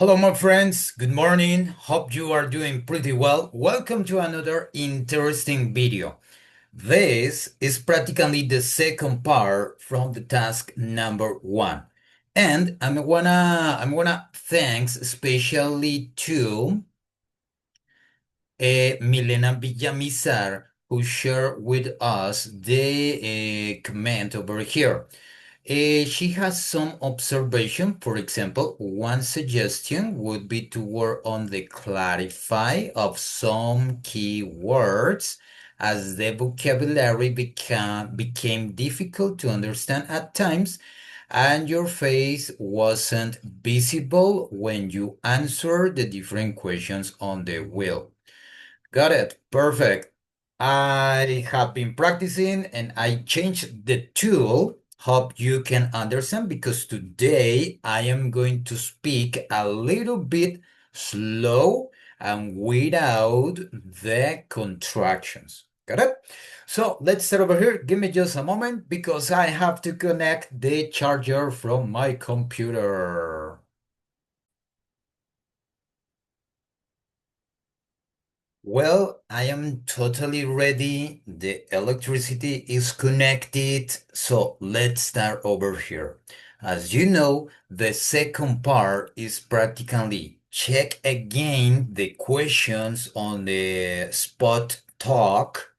Hello, my friends. Good morning. Hope you are doing pretty well. Welcome to another interesting video. This is practically the second part from the task number one. And I'm gonna thanks especially to Milena Villamizar who shared with us the comment over here. She has some observation. For example, one suggestion would be to work on the clarify of some key words as the vocabulary became difficult to understand at times and your face wasn't visible when you answered the different questions on the wheel. Got it. Perfect. I have been practicing and I changed the tool. Hope you can understand because today I am going to speak a little bit slow and without the contractions. Got it? So let's start over here. Give me just a moment because I have to connect the charger from my computer. Well, I am totally ready. The electricity is connected. So let's start over here. As you know, the second part is practically check again the questions on the spot talk,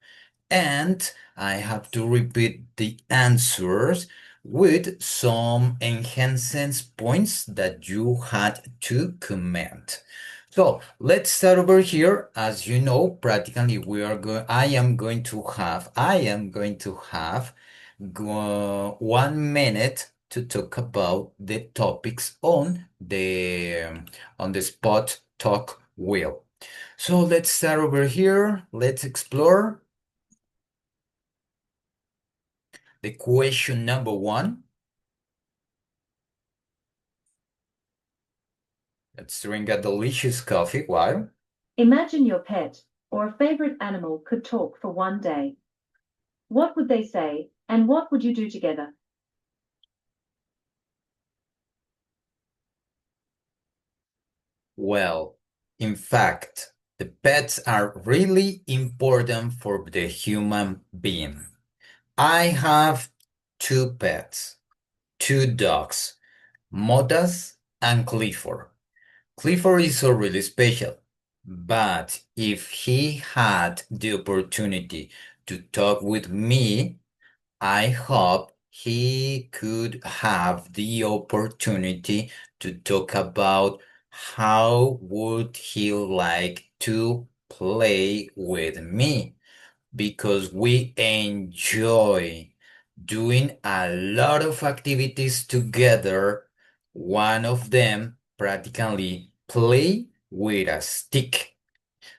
and I have to repeat the answers with some enhancements points that you had to comment. So let's start over here. As you know, practically I am going to have 1 minute to talk about the topics on the spot talk wheel. So let's start over here. Let's explore the question number one. Let's drink a delicious coffee while. Imagine your pet or favorite animal could talk for one day. What would they say, and what would you do together? Well, in fact, the pets are really important for the human being. I have two pets, two dogs, Modas and Clifford. Clifford is so really special, but if he had the opportunity to talk with me, I hope he could have the opportunity to talk about how would he like to play with me because we enjoy doing a lot of activities together. One of them practically play with a stick.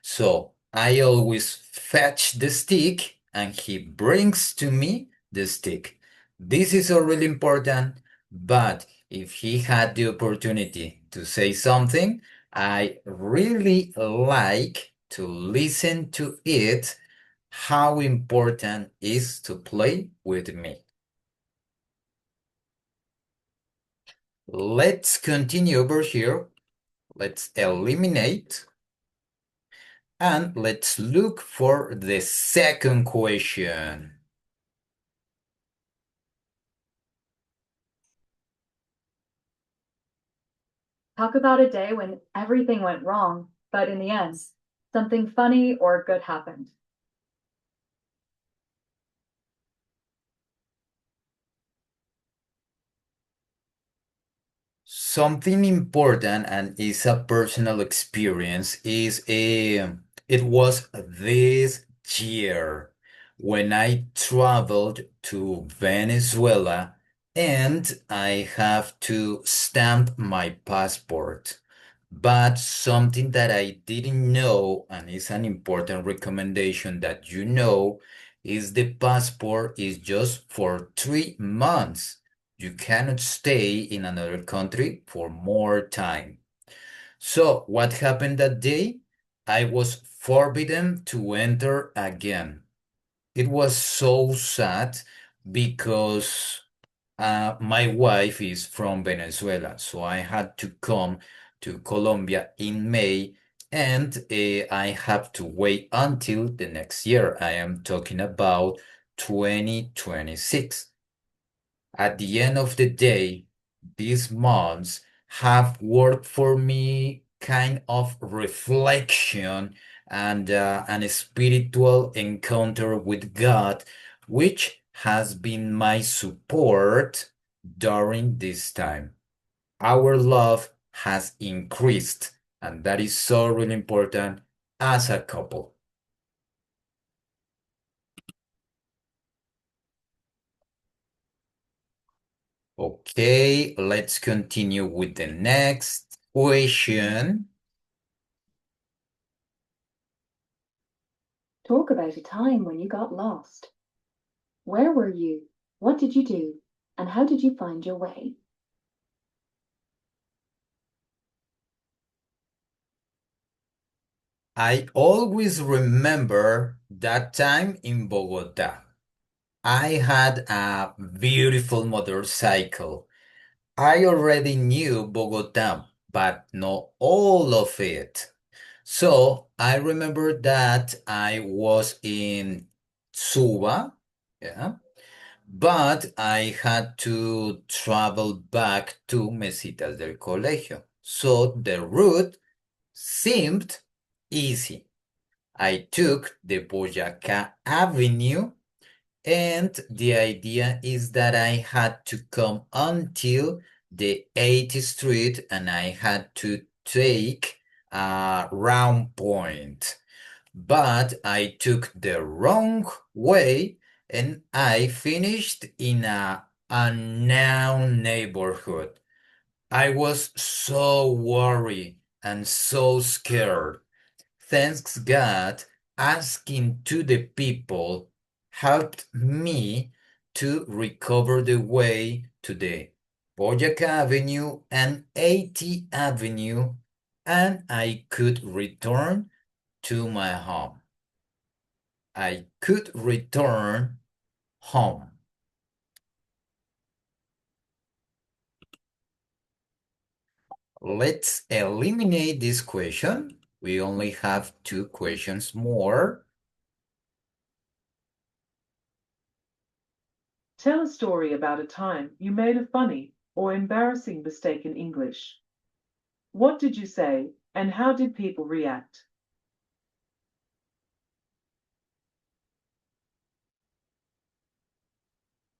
So I always fetch the stick and he brings to me the stick. This is all really important, but if he had the opportunity to say something, I really like to listen to it, how important is to play with me. Let's continue over here. Let's eliminate. And let's look for the second question. Talk about a day when everything went wrong, but in the end, something funny or good happened. Something important and is a personal experience is it was this year when I traveled to Venezuela and I have to stamp my passport. But something that I didn't know, and is an important recommendation that you know, is the passport is just for 3 months. You cannot stay in another country for more time. So, what happened that day? I was forbidden to enter again. It was so sad because my wife is from Venezuela, so I had to come to Colombia in May, and I have to wait until the next year. I am talking about 2026. At the end of the day, these months have worked for me kind of reflection and a spiritual encounter with God, which has been my support during this time. Our love has increased, and that is so really important as a couple. Okay, let's continue with the next question. Talk about a time when you got lost. Where were you? What did you do? And how did you find your way? I always remember that time in Bogota. I had a beautiful motorcycle. I already knew Bogota, but not all of it. So I remember that I was in Suba, yeah, but I had to travel back to Mesitas del Colegio. So the route seemed easy. I took the Boyacá Avenue, and the idea is that I had to come until the 8th Street and I had to take a round point. But I took the wrong way and I finished in a unknown neighborhood. I was so worried and so scared. Thanks God, asking to the people helped me to recover the way to the Boyaca Avenue and 80 Avenue, and I could return to my home. I could return home. Let's eliminate this question. We only have two questions more. Tell a story about a time you made a funny or embarrassing mistake in English. What did you say, and how did people react?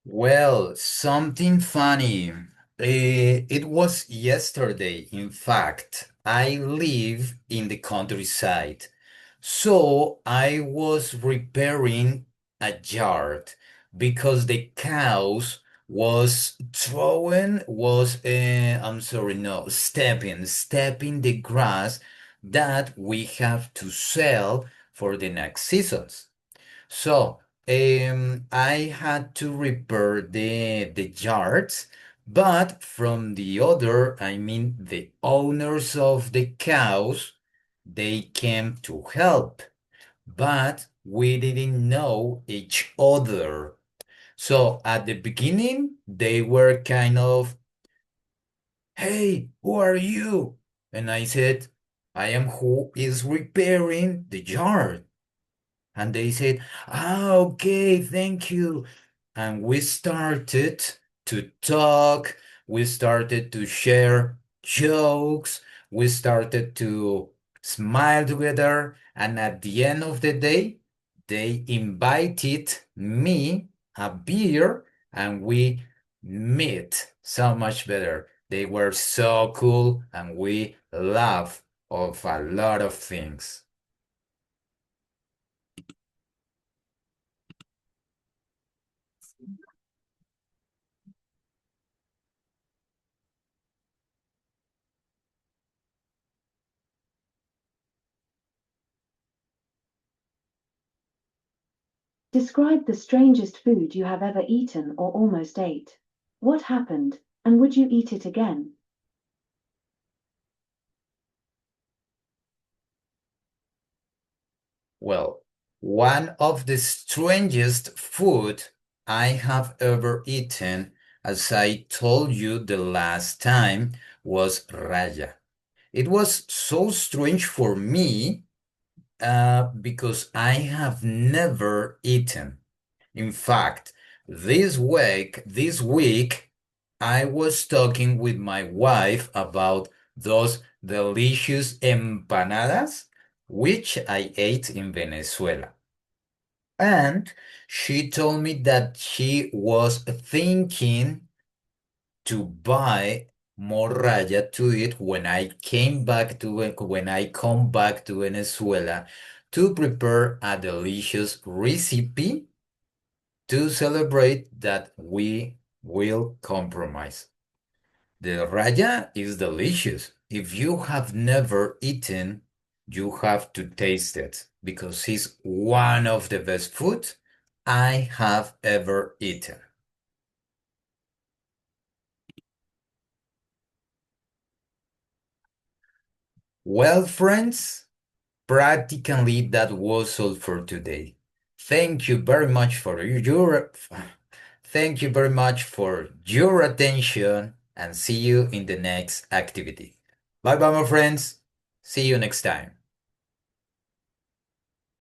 Well, something funny. It was yesterday, in fact. I live in the countryside. So I was repairing a yard because the cows I'm sorry, no, stepping the grass that we have to sell for the next seasons. So, I had to repair the yards, but from the other, I mean the owners of the cows, they came to help, but we didn't know each other. So at the beginning, they were kind of, "Hey, who are you?" And I said, "I am who is repairing the yard." And they said, "Ah, okay, thank you." And we started to talk, we started to share jokes, we started to smile together. And at the end of the day, they invited me a beer and we met so much better. They were so cool and we laughed of a lot of things. Describe the strangest food you have ever eaten or almost ate. What happened, and would you eat it again? Well, one of the strangest food I have ever eaten, as I told you the last time, was raya. It was so strange for me because I have never eaten. In fact, this week, I was talking with my wife about those delicious empanadas, which I ate in Venezuela. And she told me that she was thinking to buy morraya to eat when I come back to Venezuela to prepare a delicious recipe to celebrate that we will compromise. The raya is delicious. If you have never eaten, you have to taste it because it's one of the best food I have ever eaten. Well, friends, practically that was all for today. Thank you very much for your thank you very much for your attention and see you in the next activity. Bye bye, my friends. See you next time.